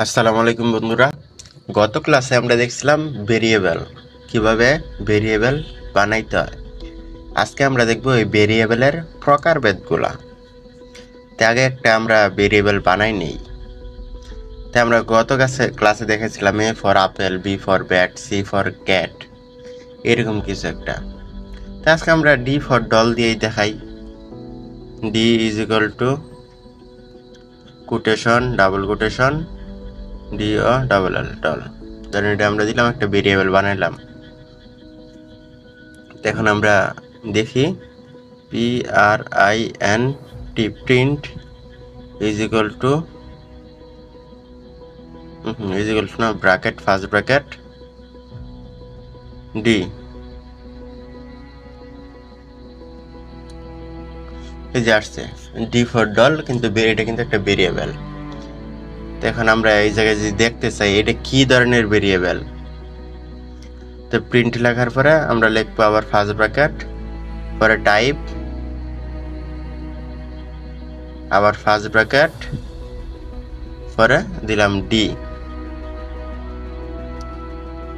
আসসালামু আলাইকুম বন্ধুরা। গত ক্লাসে আমরা দেখছিলাম ভেরিয়েবল কিভাবে ভেরিয়েবল বানাইতে হয়। আজকে আমরা দেখব এই ভেরিয়েবলের প্রকারভেদগুলা। আগে একটা আমরা ভেরিয়েবল বানাই নেই। আমরা গত ক্লাসে দেখেছিলাম A for apple, B for bat, C for cat, এরকম কিছু একটা। আজকে আমরা ডি ফর ডল দিয়েই দেখাই। D is equal to quotation, double quotation, D O double L, doll. ধরেন এটা আমরা দিলাম, একটা ভেরিয়েবল বানাইলাম। এখন আমরা দেখি P R I N T, print is equal to না ব্র্যাকেট, ফার্স্ট ব্র্যাকেট ডি। এই যে আসছে ডি ফর ডল, কিন্তু এটা কিন্তু একটা ভেরিয়েবল। এখন আমরা এই জায়গায় যদি দেখতে চাই এটা কি ধরনের ভেরিয়েবল, তো প্রিন্ট লেখার পরে আমরা লিখবো আবার ফার্স্ট ব্র্যাকেট, পরে টাইপ, আবার ফার্স্ট ব্র্যাকেট, পরে দিলাম ডি।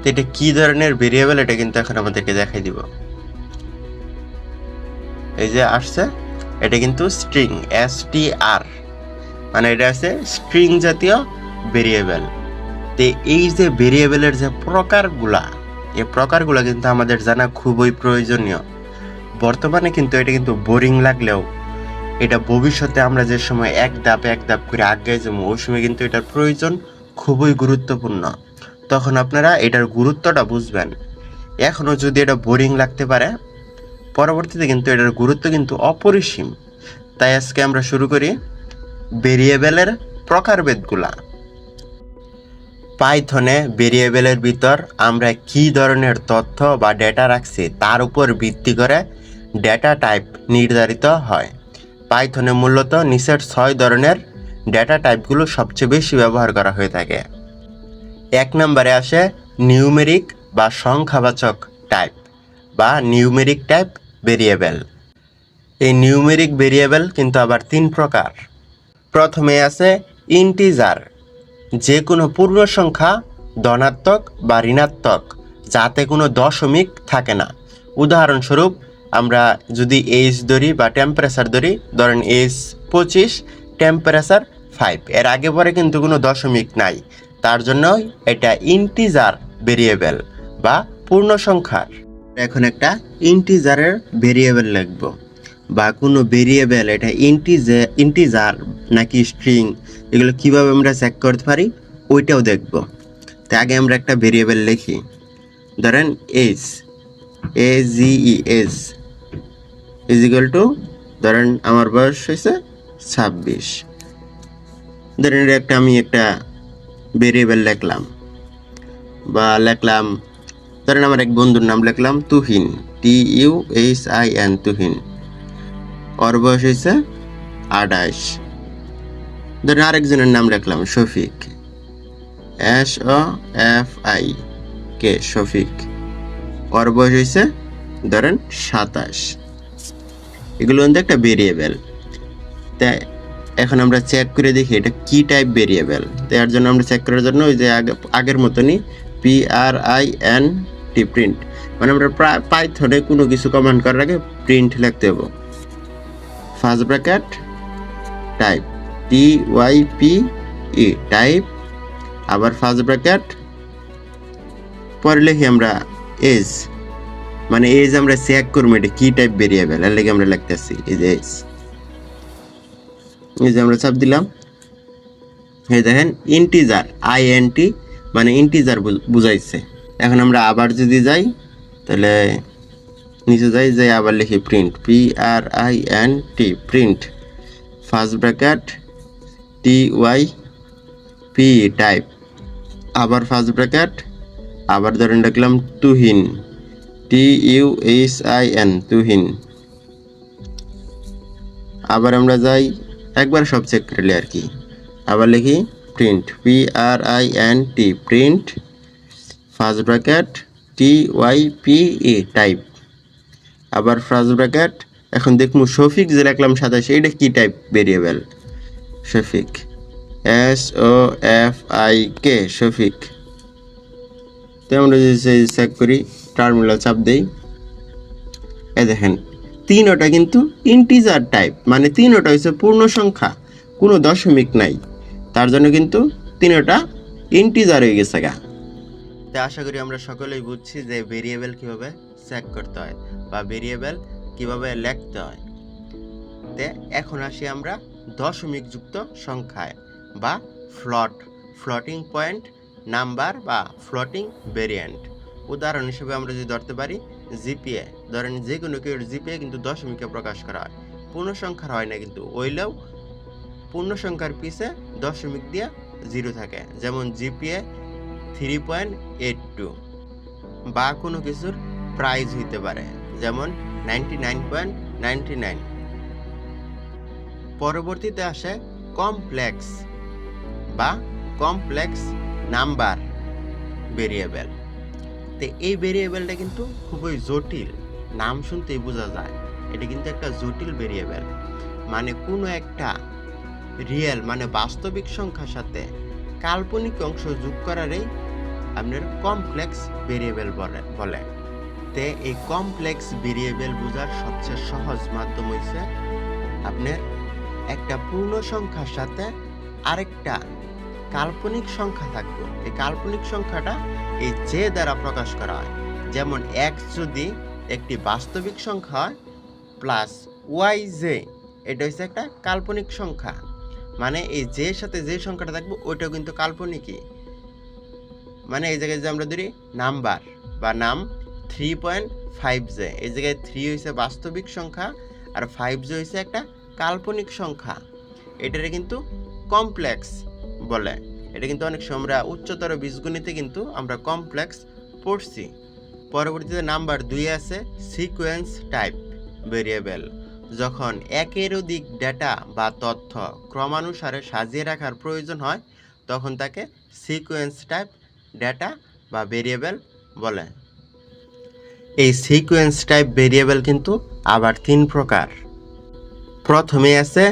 এটা কি ধরনের ভেরিয়েবল এটা কিন্তু এখন আমাদেরকে দেখাই দিব। এই যে আসছে, এটা কিন্তু স্ট্রিং, STR, মানে এটা আছে স্ট্রিং জাতীয় ভেরিয়েবল। তো এই যে ভেরিয়েবলের যে প্রকারগুলা, এই প্রকারগুলা কিন্তু আমাদের জানা খুবই প্রয়োজনীয়। বর্তমানে কিন্তু এটা কিন্তু বোরিং লাগলেও এটা ভবিষ্যতে আমরা যে সময় এক ধাপ করে আগে যাবো, ওই সময় কিন্তু এটার প্রয়োজন খুবই গুরুত্বপূর্ণ। তখন আপনারা এটার গুরুত্বটা বুঝবেন। এখনো যদি এটা বোরিং লাগতে পারে, পরবর্তীতে কিন্তু এটার গুরুত্ব কিন্তু অপরিসীম। তাই আজকে আমরা শুরু করি ভেরিয়েবলের প্রকারভেদগুলা। পাইথনে ভেরিয়েবলের ভিতর আমরা কি ধরনের তথ্য বা ডেটা রাখছি তার উপর ভিত্তি করে ডেটা টাইপ নির্ধারিত হয়। পাইথনে মূলত নিচের 6 ধরনের ডেটা টাইপগুলো সবচেয়ে বেশি ব্যবহার করা হয়ে থাকে। 1 নম্বরে আসে নিউমেরিক বা সংখ্যাবাচক টাইপ বা নিউমেরিক টাইপ ভেরিয়েবল। এই নিউমেরিক ভেরিয়েবল কিন্তু আবার 3 প্রকার। প্রথমে আছে ইন্টিজার, যে কোনো পূর্ণ সংখ্যা, ধনাত্মক বা ঋণাত্মক, যাতে কোনো দশমিক থাকে না। উদাহরণস্বরূপ আমরা যদি এইচ ধরি বা টেম্পারেচার ধরি, ধরেন এইচ 25, টেম্পারেচার 5, এর আগে পরে কিন্তু কোনো দশমিক নাই, তার জন্য এটা ইন্টিজার ভেরিয়েবল বা পূর্ণ সংখ্যার। এখন একটা ইন্টিজারের ভেরিয়েবল লিখব, বা কোনো ভেরিয়েবল এটা ইন্টিজার নাকি স্ট্রিং, এগুলো কিভাবে আমরা চেক করতে পারি ওইটাও দেখব। তো আগে আমরা একটা ভেরিয়েবল লিখি, ধরেন age, AGES is equal to, ধরেন আমার বয়স হয়েছে 26। ধরেন এটা আমি একটা ভেরিয়েবল লিখলাম, বা লিখলাম ধরেন আমার এক বন্ধুর নাম লিখলাম তুহিন, TUHIN, তুহিন। ওর বয়স হয়েছে 28। ধরেন আরেকজনের নাম লিখলাম শফিক, SOFIK, শফিক। ওর বয়স হয়েছে ধরেন 27। এগুলো কিন্তু একটা ভেরিয়েবল। তাই এখন আমরা চেক করে দেখি এটা কি টাইপ ভেরিয়েবল। তার জন্য আমরা চেক করার জন্য ওই যে আগের মতনই PRINT, প্রিন্ট, মানে আমরা পাইথনে কোনো কিছু কমান্ড করার আগে প্রিন্ট লিখতে হবে। First bracket type, TYPE, type, আবার ফার্স্ট ব্র্যাকেট, পরে লিখি আমরা এজ, মানে এজ আমরা চেক করবো এটা কি টাইপ ভেরিয়েবল, এর লাগে আমরা লিখতেছি এই যে এজ। এই যে আমরা চাপ দিলাম, এই দেখেন ইন্টিজার, INT, মানে ইন্টিজার বুঝাইছে। এখন আমরা আবার যদি যাই, তাহলে নিচে যাই আবার লিখি print, PRINT, print, first bracket TYPE, type, আবার ফার্স্ট ব্র্যাকেট, আবার ধরেন লিখলাম তুহিন, TUHIN, তুহিন। আবার আমরা যাই একবার সব চেক করলে আর কি, আবার লিখি print, PRINT, print, first bracket TYPE, type, আবার ফার্স্ট ব্র্যাকেট। এখন দেখবো শফিক যে লিখলাম 27, এটা কি type variable, Shafiq. SOFIK Shafiq. তো আমরা যদি চেক করি, টার্মিনাল চাপ দেই, এই দেখেন তিনোটা কিন্তু ইন্টিজার টাইপ, মানে তিনোটা হচ্ছে পূর্ণ সংখ্যা, কোনো দশমিক নাই, তার জন্য কিন্তু তিনোটা ইন্টিজার হয়ে গেছে গা। তো আশা করি আমরা সকলেই বুঝছি যে ভেরিয়েবল কিভাবে চেক করতে হয় বা ভেরিয়েবল কিভাবে লিখতে হয়। তে এখন আসি আমরা দশমিক যুক্ত সংখ্যায় বা ফ্লোটিং পয়েন্ট নাম্বার বা ফ্লোটিং ভেরিয়েন্ট। উদাহরণ হিসেবে আমরা যদি ধরতে পারি জিপিএ, ধরেন যে কোনো কেউ জিপিএ কিন্তু দশমিকে প্রকাশ করা হয়, পূর্ণ সংখ্যার হয় না, কিন্তু ওইলেও পূর্ণ সংখ্যার পিছে দশমিক দিয়ে 0 থাকে, যেমন জিপিএ 3.82 বা কোনো কিছুর প্রাইস হইতে পারে, যেমন 99.99। পরবর্তীতে আসে কমপ্লেক্স বা কমপ্লেক্স নাম্বার ভেরিয়েবল। তো এই ভেরিয়েবলটা কিন্তু খুবই জটিল, নাম শুনতেই বোঝা যায় এটা কিন্তু একটা জটিল ভেরিয়েবল। মানে কোনো একটা রিয়েল মানে বাস্তবিক সংখ্যার সাথে কাল্পনিক অংশ যোগ করারই আপনার কমপ্লেক্স ভেরিয়েবল বলে। তে এই কমপ্লেক্স ভেরিয়েবল বোঝার সবচেয়ে সহজ মাধ্যম হইছে আপনার একটা পূর্ণ সংখ্যার সাথে আরেকটা কাল্পনিক সংখ্যা থাকবে, এই কাল্পনিক সংখ্যাটা এই জে দ্বারা প্রকাশ করা হয়। যেমন এক্স যদি একটি বাস্তবিক সংখ্যা হয় প্লাস ওয়াই জে, এটা হচ্ছে একটা কাল্পনিক সংখ্যা, মানে এই জে সাথে যে সংখ্যাটা থাকবে ওইটাও কিন্তু কাল্পনিকই। মানে এই জায়গায় যে আমরা ধরি নাম্বার বা নাম 3.5 জে, এই জায়গায় 3 হয়েছে বাস্তবিক সংখ্যা আর 5 জে হয়েছে একটা কাল্পনিক সংখ্যা, এটারে কিন্তু কমপ্লেক্স বলে। এটা কিন্তু অনেক সময় আমরা উচ্চতর বীজগণিতে কিন্তু আমরা কমপ্লেক্স পড়ছি। পরবর্তীতে নাম্বার 2 আছে সিকোয়েন্স টাইপ ভেরিয়েবল। যখন একের অধিক ডেটা বা তথ্য ক্রমানুসারে সাজিয়ে রাখার প্রয়োজন হয় তখন তাকে সিকোয়েন্স টাইপ ডেটা বা ভেরিয়েবল বলে। এই সিকোয়েন্স টাইপ ভেরিয়েবল কিন্তু আবার 3 প্রকার। প্রথমে আছে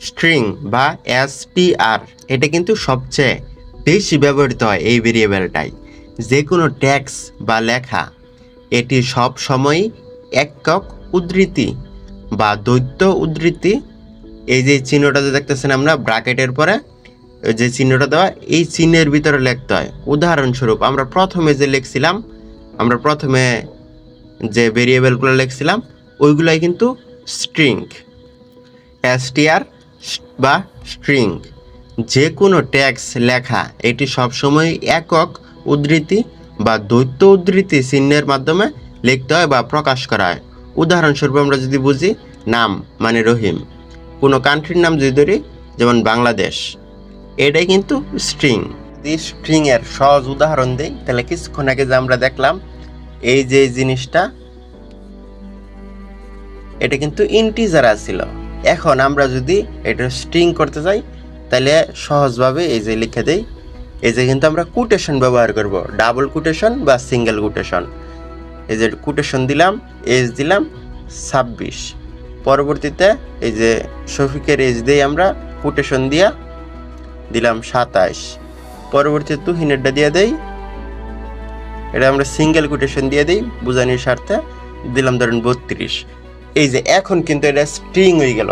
স্ট্রিং বা STR, এটা কিন্তু সবচেয়ে বেশি ব্যবহৃত হয় এই ভেরিয়েবলটাই। যে কোনো টেক্সট বা লেখা এটি সব সময়ই একক উদ্ধৃতি বা দ্বৈত উদ্ধৃতি, এই যে চিহ্নটা যে দেখতেছেন আমরা ব্র্যাকেটের পরে যে চিহ্নটা দেওয়া, এই চিহ্নের ভিতরে লিখতে হয়। উদাহরণস্বরূপ আমরা প্রথমে যে লিখছিলাম, আমরা প্রথমে যে ভেরিয়েবলগুলো লিখছিলাম ওইগুলাই কিন্তু স্ট্রিং। STR বা স্ট্রিং, যে কোনো টেক্সট লেখা এটি সবসময় একক উদ্ধৃতি বা দ্বৈত উদ্ধৃতি চিহ্নের মাধ্যমে লিখতে হয় বা প্রকাশ করা হয়। উদাহরণস্বরূপ আমরা যদি বুঝি নাম মানে রহিম, কোনো কান্ট্রির নাম যদি ধরি যেমন বাংলাদেশ, এটাই কিন্তু স্ট্রিং। এই স্ট্রিংয়ের সহজ উদাহরণ দিই, তাহলে কিছুক্ষণ আগে যে আমরা দেখলাম এই যে জিনিসটা, এটা কিন্তু ইন্টিজার ছিল। এখন আমরা যদি এটা স্ট্রিং করতে চাই তাহলে সহজভাবে এই যে লিখে দেই, এই যে কিন্তু আমরা কোটেশন ব্যবহার করব, ডাবল কোটেশন বা সিঙ্গেল কোটেশন। এই যে কোটেশন দিলাম, এজ দিলাম 26, পরবর্তীতে এই যে শফিকের এজ দিয়ে আমরা কোটেশন দিয়া দিলাম 27, পরবর্তীতে তুহিনেরটা দিয়ে দেই, এটা আমরা সিঙ্গেল কোটেশন দিয়ে দিই বুঝানির স্বার্থে, দিলাম ধরেন 32। এই যে এখন কিন্তু এটা স্ট্রিং হয়ে গেল।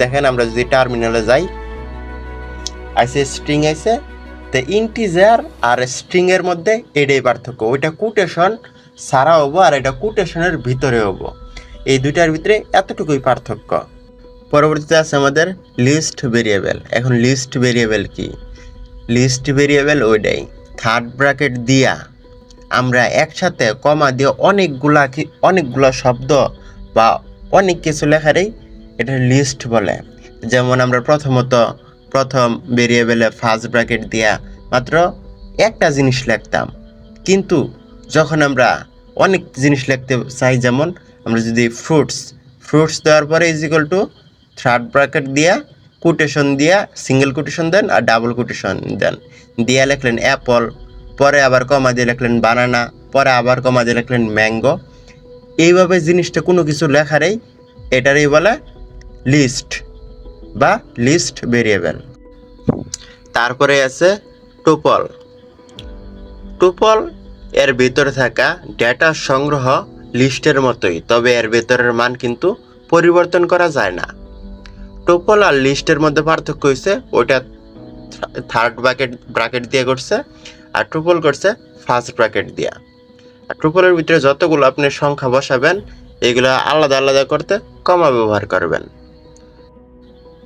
দেখেন আমরা যদি টার্মিনালে যাই, আইসে স্ট্রিং আইসে, তো ইন্টিজার আর স্ট্রিং এর মধ্যে এটাই পার্থক্য, ওইটা কোটেশন ছাড়া হবো আর এটা কোটেশনের ভিতরে হবো, এই দুইটার ভিতরে এতটুকুই পার্থক্য। পরবর্তীতে আছে আমাদের লিস্ট ভেরিয়েবল। এখন লিস্ট ভেরিয়েবল কি? লিস্ট ভেরিয়েবল ওইটাই থার্ড ব্র্যাকেট দিয়া আমরা একসাথে কমা দিয়ে অনেকগুলা শব্দ বা অনেক কিছু লেখারই এটা লিস্ট বলে। যেমন আমরা প্রথম ভেরিয়েবলে ফার্স্ট ব্র্যাকেট দিয়া মাত্র একটা জিনিস লিখতাম, কিন্তু যখন আমরা অনেক জিনিস লিখতে চাই, যেমন আমরা যদি ফ্রুটস দেওয়ার পরে is equal two third bracket দিয়া কোটেশন দিয়া সিঙ্গেল কোটেশন দেন আর ডাবল কোটেশন দেন, দিয়া লিখলেন অ্যাপল, পরে আবার কমা দিয়ে লিখলেন বানানা, পরে আবার কমা দিয়ে লিখলেন ম্যাঙ্গো। এইভাবে জিনিসটা কোনো কিছু লেখারই এটারই বলে লিস্ট বা লিস্ট ভেরিয়েবল। তারপরে আছে টুপল। টুপল এর ভিতরে থাকা ডেটা সংগ্রহ লিস্টের মতোই, তবে এর ভেতরের মান কিন্তু পরিবর্তন করা যায় না। টুপল আর লিস্টের মধ্যে পার্থক্য হয়েছে ওইটা থার্ড ব্র্যাকেট দিয়ে করছে, আর টুপল করছে ফার্স্ট ব্র্যাকেট দিয়া। আর টুপলের ভিতরে যতগুলো আপনি সংখ্যা বসাবেন এগুলো আলাদা আলাদা করতে কমা ব্যবহার করবেন।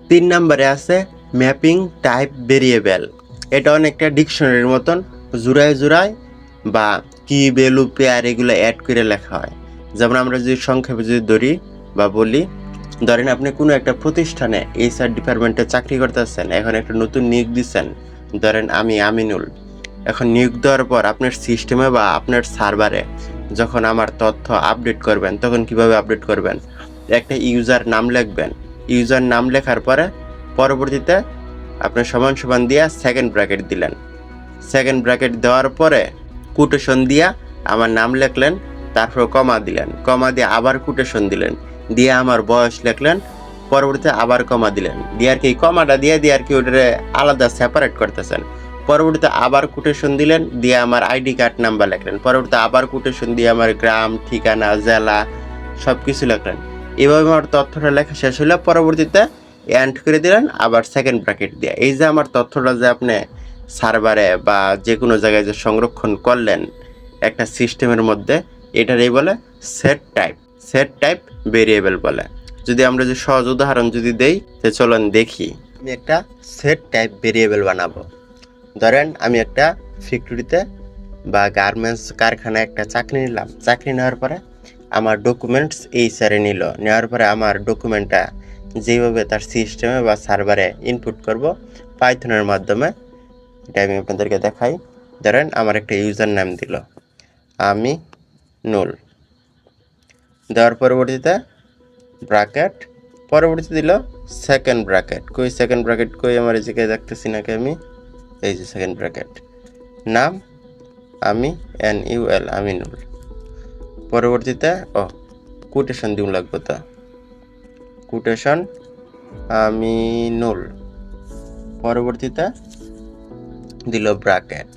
3 নম্বরে আছে ম্যাপিং টাইপ ভেরিয়েবল। এটা অনেকটা ডিকশনারির মতন জোড়ায় বা কি ভ্যালু পেয়ার এগুলো অ্যাড করে লেখা হয়। যেমন আমরা যদি সংক্ষেপে যদি ধরি বা বলি, ধরেন আপনি কোনো একটা প্রতিষ্ঠানে এইচআর ডিপার্টমেন্টে চাকরি করতেছেন, এখন একটা নতুন নিয়োগ দিচ্ছেন, ধরেন আমি আমিনুল। এখন নিয়োগ দেওয়ার পর আপনার সিস্টেমে বা আপনার সার্ভারে যখন আমার তথ্য আপডেট করবেন তখন কিভাবে আপডেট করবেন, একটা ইউজার নাম লিখবেন। ইউজার নাম লেখার পরে পরবর্তীতে আপনার সমান সমান দিয়া সেকেন্ড ব্র্যাকেট দিলেন। সেকেন্ড ব্র্যাকেট দেওয়ার পরে কোটেশন দিয়া আমার নাম লিখলেন, তারপর কমা দিলেন, কমা দিয়ে আবার কোটেশন দিলেন, দিয়ে আমার বয়স লিখলেন, পরবর্তীতে আবার কমা দিলেন, দিয়ে আর কি কমাটা দিয়ে আর কি ওটা আলাদা সেপারেট করতেছেন। পরবর্তীতে আবার কোটেশন দিলেন, দিয়ে আমার আইডি কার্ড নাম্বার লিখলেন, পরবর্তীতে আবার কোটেশন দিয়ে আমার গ্রাম, ঠিকানা, জেলা সব কিছু লিখলেন। এভাবে আমার তথ্যটা লেখা শেষ হলে পরবর্তীতে এন্ড করে দিলেন আবার সেকেন্ড ব্র্যাকেট দিয়ে। এই যে আমার তথ্যটা যে আপনি সার্ভারে বা যে কোনো জায়গায় যে সংরক্ষণ করলেন একটা সিস্টেমের মধ্যে, এটারই বলে সেট টাইপ ভেরিয়েবল বলে। যদি আমরা যে সহজ উদাহরণ যদি দেই, তো চলুন দেখি। আমি একটা সেট টাইপ ভেরিয়েবল বানাবো। ধরেন আমি একটা ফ্যাক্টরিতে বা গার্মেন্টস কারখানায় একটা চাকরি নিলাম। চাকরি নেওয়ার পরে আমার ডকুমেন্টস এইচআরে নেওয়ার পরে আমার ডকুমেন্টটা যেভাবে তার সিস্টেমে বা সার্ভারে ইনপুট করব পাইথনের মাধ্যমে, এটা আমি আপনাদেরকে দেখাই। ধরেন আমার একটা ইউজার নাম দিল আমি নুল, দেওয়ার পরবর্তীতে ব্র্যাকেট, পরবর্তীতে দিল সেকেন্ড ব্র্যাকেট। সেকেন্ড ব্র্যাকেট আমার এই জায়গায় দেখতেছি নাকি আমি, এই যে সেকেন্ড ব্র্যাকেট, নাম আমি NUL আমিনুল, পরবর্তীতে কোটেশন দিন লাগবে, তো কোটেশন আমিনুল, পরবর্তীতে দিল ব্র্যাকেট,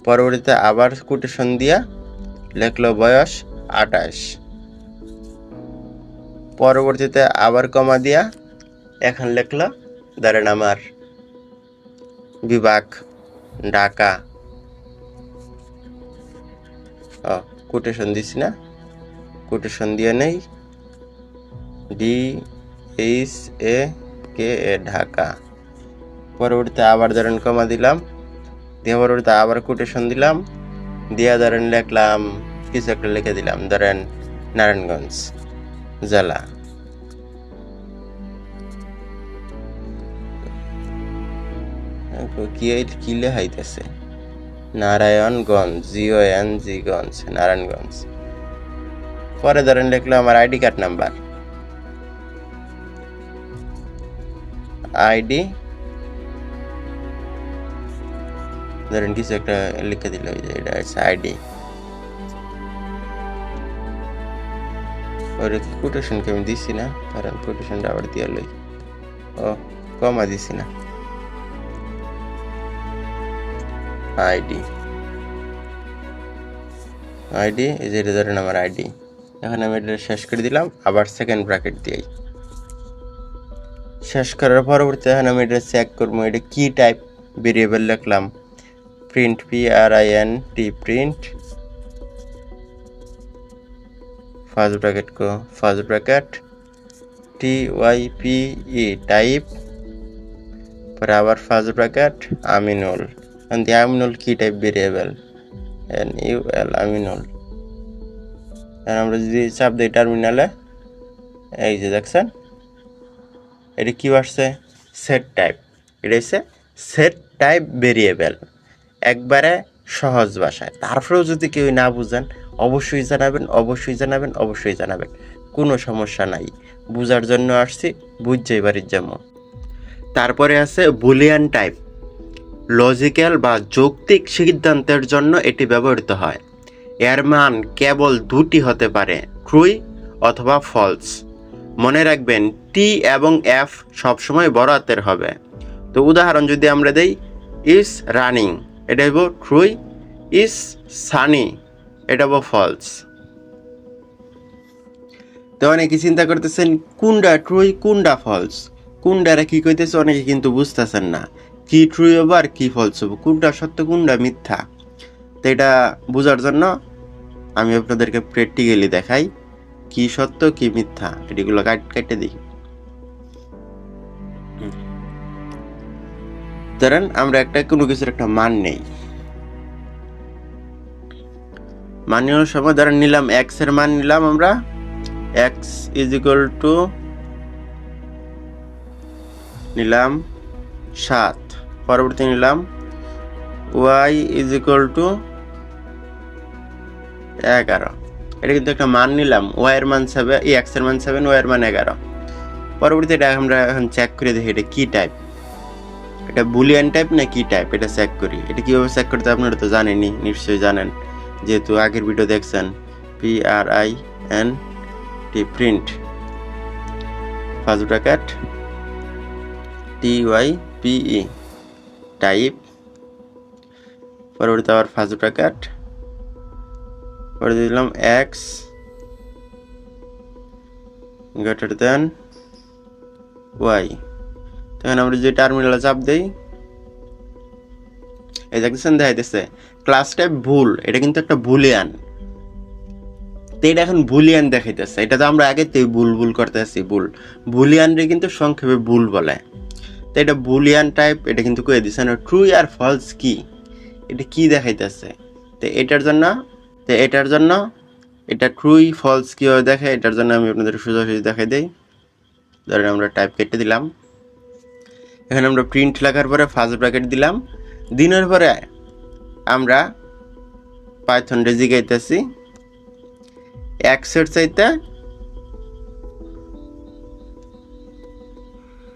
পরবর্তীতে আবার কোটেশন দিয়া লেখলো বয়স 28, পরবর্তীতে আবার কমা দিয়া এখন লেখলো ধরেন আমার বিভাগ ঢাকা। কোটেশন দিছি না, কোটেশন দিয়ে নেই DHAKA ঢাকা, পরবর্তীতে আবার ধরেন কমা দিলাম, দিয়ে পরবর্তীতে আবার কোটেশন দিলাম, দিয়া ধরেন লিখলাম কিছু একটা লিখে দিলাম, ধরেন নারায়ণগঞ্জ জেলা। কি লেখাইতেছে নারায়ণগঞ্জ, GONG গঞ্জ, নারায়ণগঞ্জ। পরে ধরেন লিখলো আমার আইডি কার্ড নাম্বার, আইডি ধরেন কিছু একটা লিখে দিল, এটা হচ্ছে আইডি। ওরে কোটেশনকে আমি দিছি না, কারণ কোটেশনটা আবার দিয়ে লই, কমা দিছি না, আইডি এই যে ধরেন আমার আইডি। এখন আমি এটা শেষ করে দিলাম, আবার সেকেন্ড ব্র্যাকেট দিই। শেষ করার পরবর্তীতে এখন আমি এটা চেক করবো এটা কি টাইপ ভেরিয়েবল লিখলাম, print PRINT print first bracket TYPE type, পরে আবার ফার্স্ট ব্র্যাকেট আমিনুল। আমিনুল কি টাইপ ভেরিয়েবল, NUL আমিনুল। আমরা যদি চাপ দিই টার্মিনালে, এই যে দেখছেন এটা কি আসছে, সেট টাইপ। এটা হচ্ছে সেট টাইপ ভেরিয়েবল, একবারে সহজ ভাষায়। তারপরেও যদি কেউ না বুঝেন অবশ্যই জানাবেন, কোনো সমস্যা নাই, বুঝার জন্য আসছি, বুঝতেই বাড়ির যেমন। তারপরে আছে বুলিয়ান টাইপ, লজিক্যাল বা যৌক্তিক সিদ্ধান্তের জন্য এটি ব্যবহৃত হয়। এর মান কেবল দুটি হতে পারে, ট্রু অথবা ফলস। মনে রাখবেন T এবং F সবসময় বড় হাতের হবে, তো উদাহরণ যদি আমরা দেই, ইজ রানিং, এটা হইব ট্রু, ইজ সানি, এটা হইব ফলস। তো অনেকে চিন্তা করতেছেন কোনটা ট্রু কোনটা ফলস, কোনটারা কি কইতেছে অনেকে কিন্তু বুঝতেছেন না, কি ট্রু হবো আর কি ফলস হবো, কোনটা সত্য কোনটা মিথ্যা। তো এটা বোঝার জন্য আমি আপনাদেরকে প্র্যাকটিক্যালি দেখাই কি সত্য কি মিথ্যা, এটিগুলো কেটে দিই। ধরেন আমরা কোনো কিছুর একটা মান নেই, মান নেওয়ার সময় ধরেন নিলাম এক্স এর মান নিলাম আমরা, এক্স ইজ ইকুয়াল টু নিলাম 7, পরবর্তী নিলাম ওয়াই ইজ ইকুয়াল টু 11, এটা কিন্তু একটা মান নিলাম, ওয়াই এর মান 7, এক্স এর মান 7, ওয়াই এর মান 11। পরবর্তী এটা আমরা এখন চেক করে দেখি এটা কি টাইপ, এটা বুলিয়ান টাইপ না কি টাইপ, এটা চেক করি। এটা কিভাবে চেক করতে আপনারা তো জানেনই, নিশ্চয়ই জানেন, যেহেতু আগের ভিডিও দেখছেন। PRINT print, first bracket TYPE type, পরবর্তী আবার ফার্স্ট ব্র্যাকেট, পরে দিলাম এক্স গ্রেটার দেন ওয়াই। তখন আমরা যে টার্মিনালে চাপ দেই, এই দেখতেছেন দেখাইতেছে ক্লাস টাইপ ভুল, এটা কিন্তু একটা বুলিয়ান। তো এটা এখন বুলিয়ান দেখাইতেছে, এটা তো আমরা আগে থেকে ভুল করতেছি, বুলিয়ান রে কিন্তু সংক্ষেপে ভুল বলে। তো এটা বুলিয়ান টাইপ, এটা কিন্তু কয়ে দিচ্ছে না ট্রু আর ফলস কি, এটা কি দেখাইতেছে। তো এটার জন্য এটা ট্রুই ফলস কিভাবে দেখে, এটার জন্য আমি আপনাদের সোজাসুজি দেখাই দিই। ধরেন আমরা টাইপ কেটে দিলাম, এখানে আমরা প্রিন্ট লেখার পরে ফার্স্ট ব্র্যাকেট দিলাম, দিনের পরে আমরা পাইথন রে জিগাইতেছি এক্সের চাইতে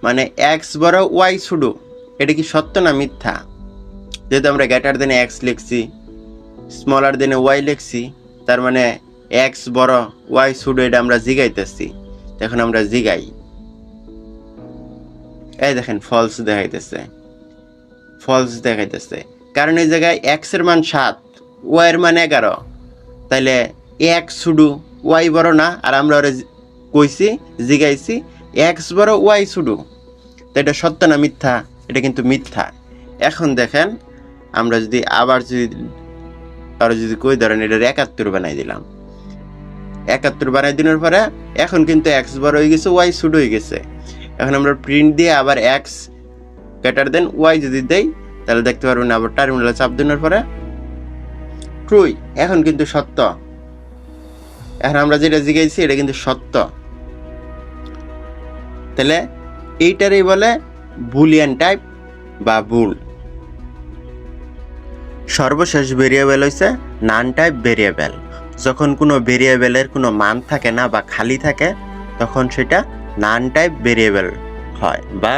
মানে এক্স বড় ওয়াই ছোট, এটা কি সত্য না মিথ্যা। যেহেতু আমরা গ্রেটার দেন এক্স লিখছি, স্মলার দেন ওয়াই লিখছি, তার মানে এক্স বড় ওয়াই ছোট, এটা আমরা জিগাইতেছি। এখন আমরা জিগাই, এই দেখেন ফলস দেখাইতেছে, কারণ এই জায়গায় এক্স এর মান 7, ওয়াই এর মান 11, তাইলে এক্স ছোট ওয়াই বড় না, আর আমরা ওরা কইছি জিগাইছি এক্স বড় ওয়াই ছোট। তো এটা সত্য না মিথ্যা, এটা কিন্তু মিথ্যা। এখন দেখেন আমরা যদি যদি কই ধরেন এটা 71 বানাই দিলাম, 71 বানাই দেওয়ার পরে এখন কিন্তু এক্স বড় হয়ে গেছে ওয়াই ছোট হয়ে গেছে। এখন আমরা প্রিন্ট দিয়ে আবার এক্স গ্রেটার দেন ওয়াই যদি দেই, তাহলে দেখতে পারবেন আবার টার্মিনালে চাপ দেওয়ার পরে ট্রুই, এখন কিন্তু সত্য। এখন আমরা যেটা জিগাইছি এটা কিন্তু সত্য। তাহলে এইটারই বলে বুলিয়ান টাইপ বা বুল। সর্বশেষ ভেরিয়েবল হইছে নান টাইপ ভেরিয়েবল। যখন কোনো ভেরিয়েবলের কোনো মান থাকে না বা খালি থাকে, তখন সেটা নান টাইপ ভেরিয়েবল হয় বা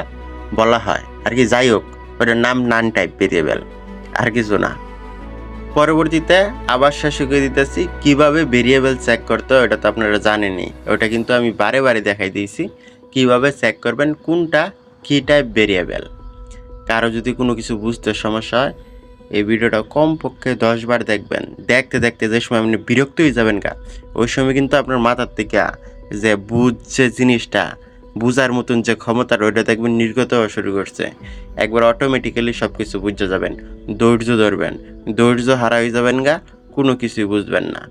বলা হয় আর কি। যাই হোক, ওটার নাম নান টাইপ ভেরিয়েবল, আর কিছু না। পরবর্তীতে আবার শেষে করে দিতেছি কিভাবে ভেরিয়েবল চেক করতে হয়, ওটা তো আপনারা জানেনই, ওটা কিন্তু আমি বারে দেখাই দিয়েছি কিভাবে চেক করবেন কোনটা কি টাইপ ভেরিয়েবল। কারো যদি কোনো কিছু বুঝতে সমস্যা হয়, এই ভিডিওটা কমপক্ষে 10 বার দেখবেন। দেখতে যে সময় আপনি বিরক্ত হয়ে যাবেন ওই সময় কিন্তু আপনার মাথার থেকে যে বুঝছে জিনিসটা, বুঝার মতন যে ক্ষমতার, ওইটা দেখবেন নির্গত হওয়া শুরু করছে। একবার অটোমেটিক্যালি সব কিছু বুঝতে যাবেন। ধৈর্য ধরবেন, ধৈর্য হারা হয়ে যাবেন কোনো কিছুই বুঝবেন না।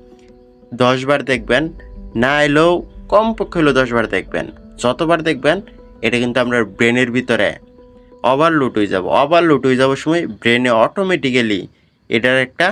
10 বার দেখবেন, না এলেও কমপক্ষে হলেও 10 বার দেখবেন। যতবার দেখবেন এটা কিন্তু আপনার ব্রেনের ভিতরে ওভারলোড হয়ে যাওয়ার সময় ব্রেনে অটোমেটিক্যালি এটার একটা